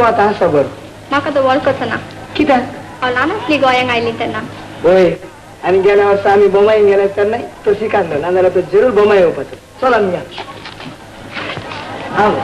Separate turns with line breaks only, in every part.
आता आसा बर
म्हाका तो वळखच ना
कित्याक
ल्हान आसली गोंयांक आयली तेन्ना
होय आणि गेल्या वर्सा आम्ही बोमाईन गेले तर नाही तो शिकांलो नाजाल्यार तो जरूर बोमाई येवपाचो चल आमी या हांव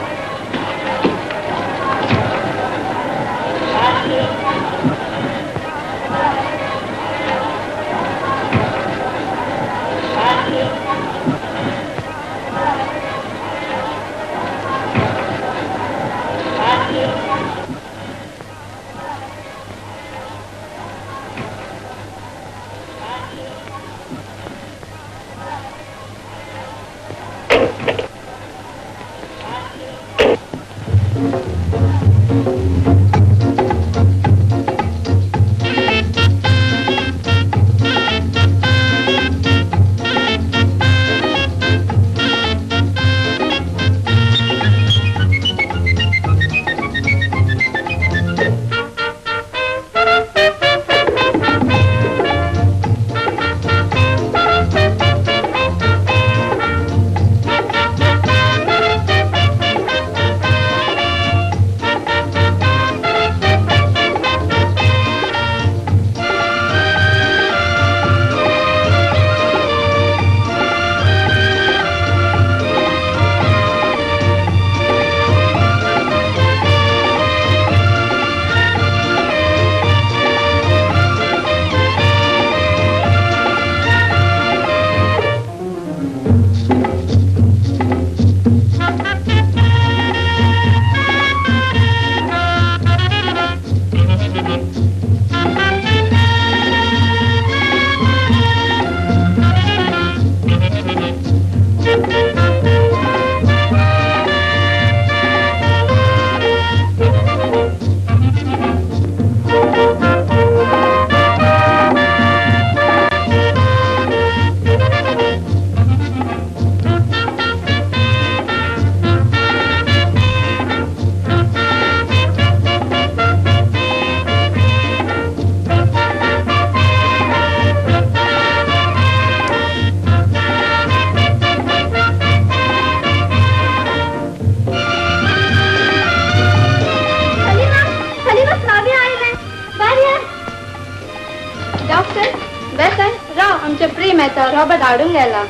रॉबर्ट हाडूंक गेला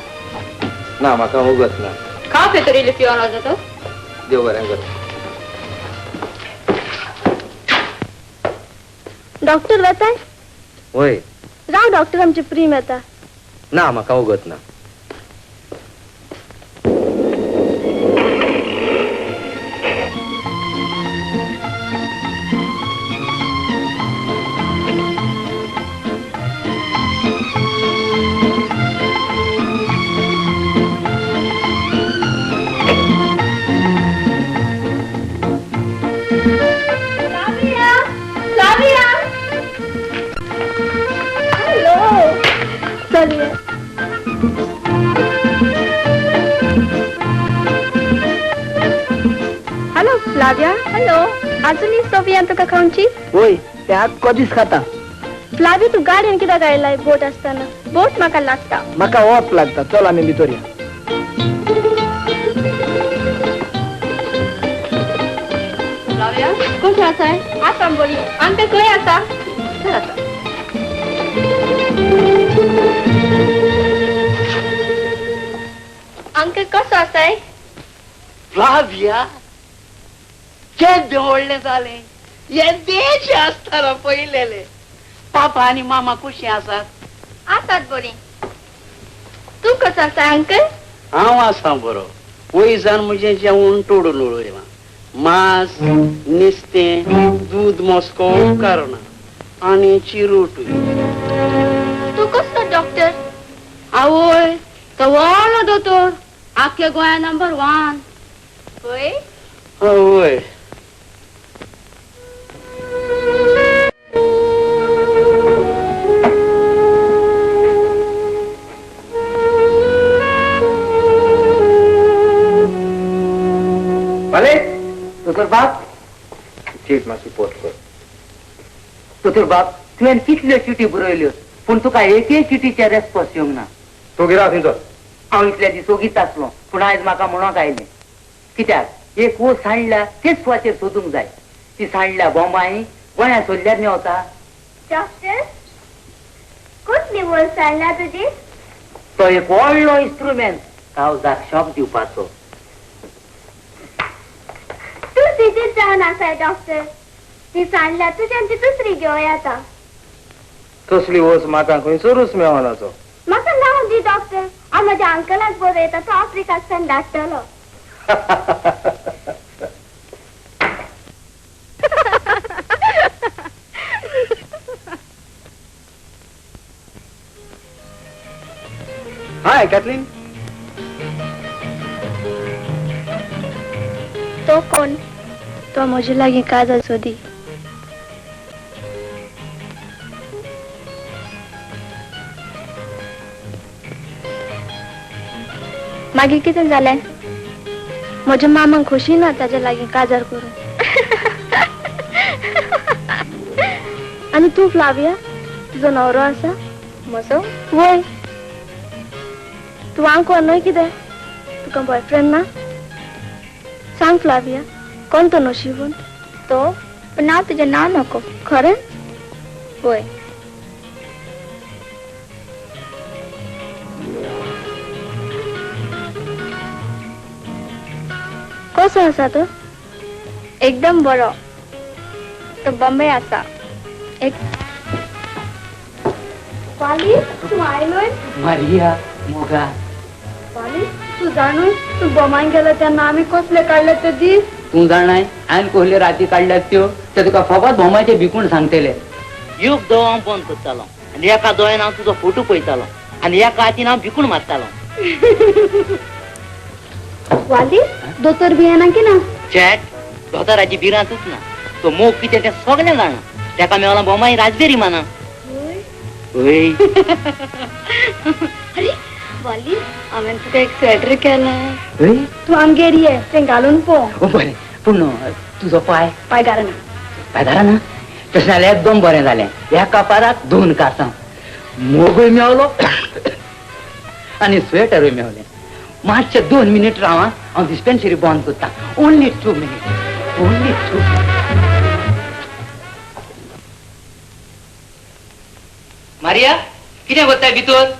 ना म्हाका उगत ना
काफे तरी पिवन वचो तो
देव बरें कर
डॉक्टर वताय
होय
राव डॉक्टर आमचे प्रीम येता
ना म्हाका उगत ना
हॅलो फ्लाविया हॅलो अजूनही सोफिया तुका खाऊची
होय त्या कधीच खाता
फ्लाविया तू गाडीन कित्याक आयलाय बोट असताना बोट म्हाका लागता
म्हाका वोत लागता चल आमी भितर या
फ्लाविया कशी आसाय आसा बरी आमचे खंय आसा चल आसा अंकल कसो आसाय
फ्लाविया केन्ना व्हडले जाले हे देश आसतना पयलेले पापा आनी मामा कुशी आसात
आसात बरी तू कसो आसा अंकल
हांव आसा बरो वयसान म्हजें जेवण तोडून उडयलां मांस नुस्तें दूद मोस्को उपकारना आनी चिरूटूय
तू कसलो डॉक्टर
आवय तो व्हडलो दोतोर आख्या गोंया नंबर 1
होय
आवय
भले दोतोर बाप चीट मातशी पोट कर दोतोर बाप तुवें कितल्यो चिटी बरयल्यो पूण तुका एके चिटीचे रेस्पॉन्स येवंक ना तूं गिराव थंयचो हांव इतल्या दिसोगीत आसलो पूण आयज म्हाका म्हणोंक आयलें कित्याक एक वस हाडला तेच सुवातेर सोदूंक जाय ती सांडल्या बॉम्बाई गोळ्या सोडल्यार नेवता.
डॉक्टर कसली वळ सांडला तुजी?
तो एक व्हडलो इन्स्ट्रुमेंट कावजाक शॉक दिवपाचो.
तू तिचीच जावन आसाय डॉक्टर. ती सांडल्या तुज्यान ती दुसरी घेवं येता.
तसली वस म्हाका खंयसरूच मेळनाचो.
म्हाका लावून दी डॉक्टर. हांव म्हज्या अंकलाक बरयता तो आफ्रिकाक सन धाडटलो.
हाय कॅथलीन.
तो कोण? तो म्हजे लागीं काजल सोदी. मागीर कितें जालें? म्हज्या मामाक खोशी ना ताजे लागीं काजार करून. आनी तूं फ्लाविया, तुजो न्हवरो आसा? म्हजो? वय. तूं आंको न्हय कितें? तुका बॉयफ्रेंड ना? सांग फ्लाविया, कोण तो नशिबून? तो? पण हांव तुजें नांव नको. खरें? वय. कसो आसा तो? एकदम बरो. तो बॉम्बे आसा. एक पाली तू आयलोय?
मारिया मोगा.
पाली तू जाणून तू बॉम्बाय गेला तेन्ना आमी कसले काडले ते दीस?
तू जाणाय हांवें कोहले राती काडल्यात त्यो ते तुका फकत भोमाचे भिकूण सांगतले. युग दोळो हांव बंद करतालो आनी एका दोळ्यान हांव तुजो फोटो पळयतालो आनी एका हातीन हांव भिकूण मारतालो.
वाली दोतोर बी येना की ना?
चॅट दोतोराची भिरांतूच ना. तो मोग कितें तें सगळें जाणा. तेका मेवला भोमाई राजबेरी माना. वय.
अरे वाली हांवें तुका एक स्वेटर केलां. तू आमगेर ये तें घालून पळोव.
बरें पूण तुजो पाय
पाय घालना.
पाय धारा ना. तशें जाल्यार एकदम बरें जालें. एका पाराक 2 कासां. मोगूय मेवलो आनी स्वेटरूय मेवलें. मातशे 2 मिनीट रावा हांव डिस्पेन्सरी बंद करता. Only 2 minute. Only 2 minute. Maria कितें करताय भितर?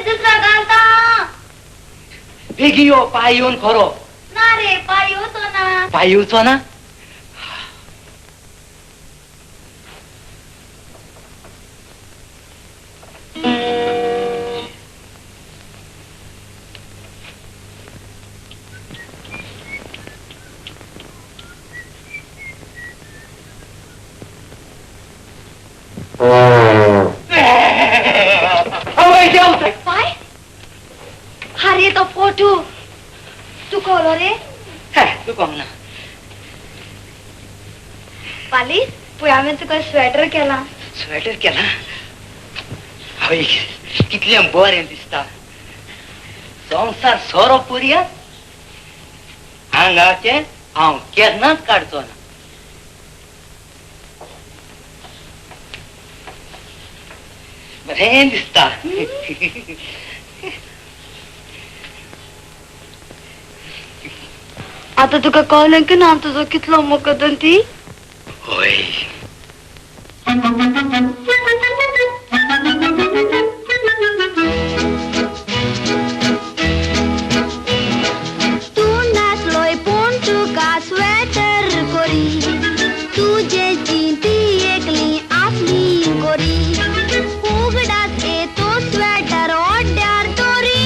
दुसरा घालता.
बेगी यो पाय येवन खरो.
ना रे पाय येवचो ना.
पाय येवचो ना?
पाय? अरे तो फोटो तू कोलो रे?
तू कम ना.
पाली पळय हांवें तुका स्वेटर केला.
स्वेटर केला? हय कितलें बरें दिसता. संवसार सोरो पुरया हांगाचें हांव केन्नाच काडचो ना. बरें दिसता.
आता तुका कळलें की ना तुजो कितलो मोकदन ती?
होय.
तू नाचलोय पूण तुका स्वेटर कोरी. तुजे चिंती एकली आपली कोरी. उगडास येतो स्वेटर ओड्यार तोरी.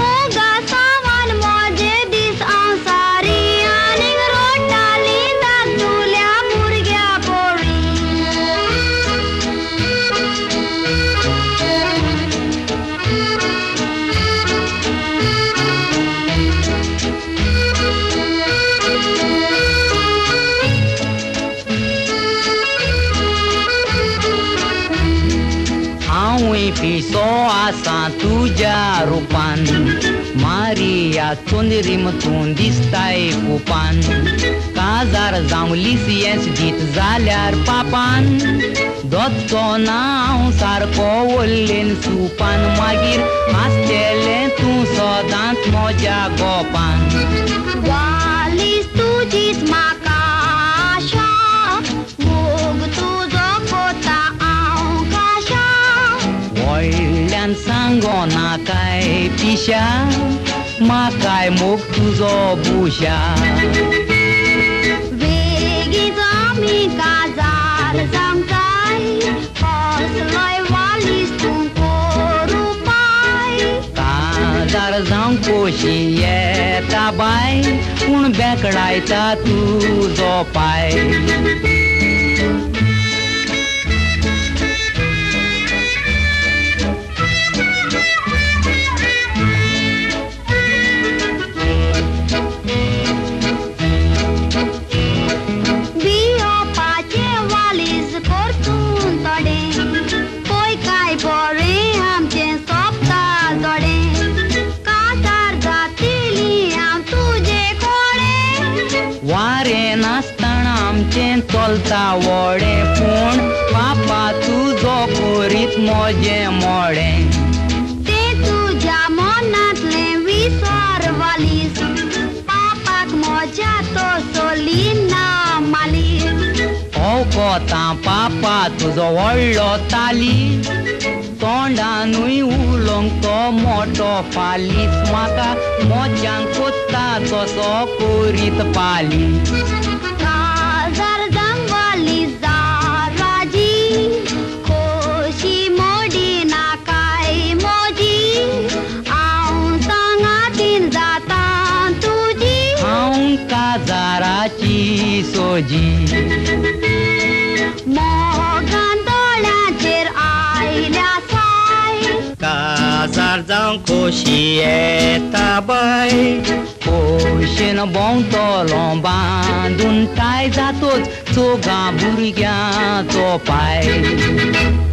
ओगा सामान मोजे दीस अंसारी. आनीक रोटाली दादुल्या भुरग्या पोरी.
हांवूय पिसो आसा तुज्या रुपान. मारिया चोंदरीमतून दिसताय कुपान. काजार जावं लिसियेंस दीत जाल्यार पापान. दोतचो ना हांव सारको वल्लेन सुपान. मागीर आसतेलें तूं सदांच म्हज्या गोपान.
वालीस तुजीच म्हाका आशा.
व्हडल्यान सांगोना काय पिशा म्हाकाय मोग तुजो बुशा
बेगीच आमी काजार जामकाय कसलोय वालीस तूं करू पाय
काजार जावं कोशी येता बाय पूण बेकडायता तुजो पाय वारे नासतना आमचें चलता वडे पूण पापा तुजो करीत मोजें मोडें
तें तुज्या मनांतलें विसर वालीस पापाक म्हज्या तो सोली ना मालीस
हो कोता पापा तुजो व्हडलो ताली तोंडानूय उलोवंक तो मोठो फालीस म्हाका मोज्यान कोत्ता तसो करीत पाली
काजार जावं वालीस जाराजी खोशी मोडी नाकाय मोजी हांव सांगातीन जाता तुजी
हांव काजाराची सोजी
मोगान दोळ्याचेर आयल्या साय
काजार जावं खोशी येता बाय खोशेन भोंवतलो बांदून टाय जातोच चोगा भुरग्याचो पाय